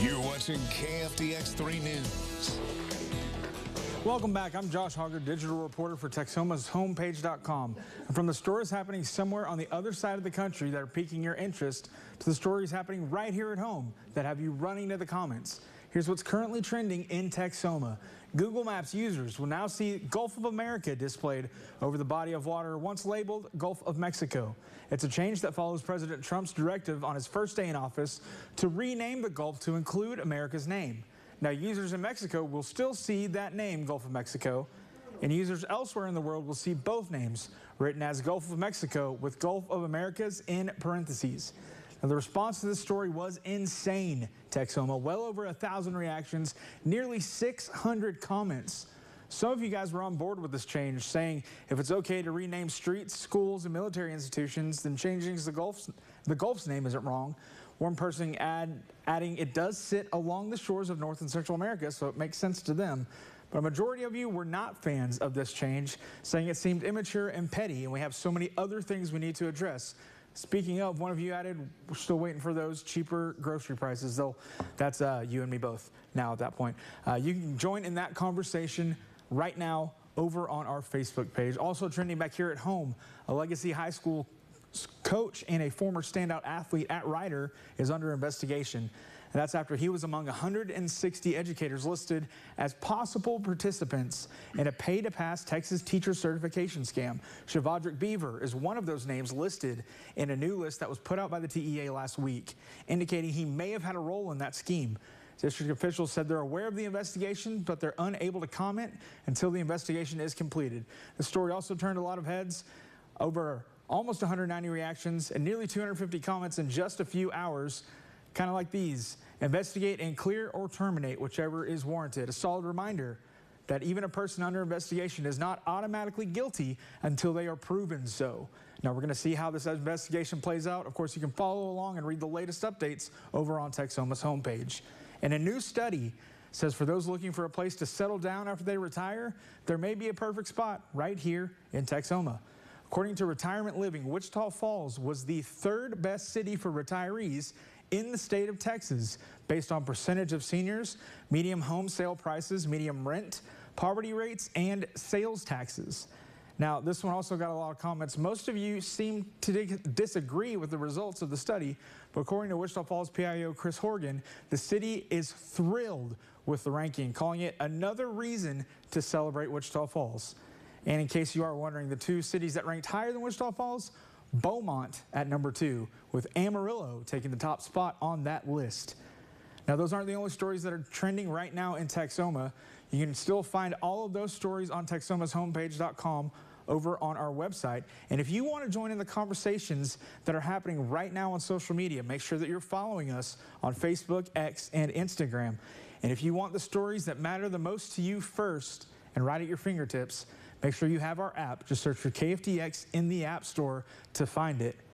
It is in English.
You're watching KFDX 3 News. Welcome back. I'm Josh Hogger, digital reporter for Texomashomepage.com. And from the stories happening somewhere on the other side of the country that are piquing your interest to the stories happening right here at home that have you running to the comments. Here's what's currently trending in Texoma. Google Maps users will now see Gulf of America displayed over the body of water once labeled Gulf of Mexico. It's a change that follows President Trump's directive on his first day in office to rename the Gulf to include America's name. Now, users in Mexico will still see that name, Gulf of Mexico, and users elsewhere in the world will see both names written as Gulf of Mexico with Gulf of Americas in parentheses. Now, the response to this story was insane, Texoma. Well over 1,000 reactions, nearly 600 comments. Some of you guys were on board with this change, saying if it's okay to rename streets, schools, and military institutions, then changing the Gulf's name isn't wrong. One person adding it does sit along the shores of North and Central America, so it makes sense to them. But a majority of you were not fans of this change, saying it seemed immature and petty, and we have so many other things we need to address. Speaking of, one of you added, we're still waiting for those cheaper grocery prices, though that's you and me both now at that point. You can join in that conversation right now over on our Facebook page. Also trending back here at home, a Legacy High School coach and a former standout athlete at Ryder is under investigation. And that's after he was among 160 educators listed as possible participants in a pay-to-pass Texas teacher certification scam. Shavadrik Beaver is one of those names listed in a new list that was put out by the TEA last week, indicating he may have had a role in that scheme. District officials said they're aware of the investigation, but they're unable to comment until the investigation is completed. The story also turned a lot of heads. Over almost 190 reactions and nearly 250 comments in just a few hours, kind of like these. Investigate and clear or terminate, whichever is warranted. A solid reminder that even a person under investigation is not automatically guilty until they are proven so. Now, we're going to see how this investigation plays out. Of course, you can follow along and read the latest updates over on Texoma's homepage. And a new study says for those looking for a place to settle down after they retire, there may be a perfect spot right here in Texoma. According to Retirement Living, Wichita Falls was the third best city for retirees in the state of Texas based on percentage of seniors, medium home sale prices, medium rent, poverty rates, and sales taxes. Now, this one also got a lot of comments. Most of you seem to disagree with the results of the study, but according to Wichita Falls PIO Chris Horgan, the city is thrilled with the ranking, calling it another reason to celebrate Wichita Falls. And in case you are wondering, the two cities that ranked higher than Wichita Falls, Beaumont at number 2, with Amarillo taking the top spot on that list. Now, those aren't the only stories that are trending right now in Texoma. You can still find all of those stories on Texomashomepage.com over on our website. And if you want to join in the conversations that are happening right now on social media, make sure that you're following us on Facebook, X, and Instagram. And if you want the stories that matter the most to you first and right at your fingertips, make sure you have our app. Just search for KFDX in the App Store to find it.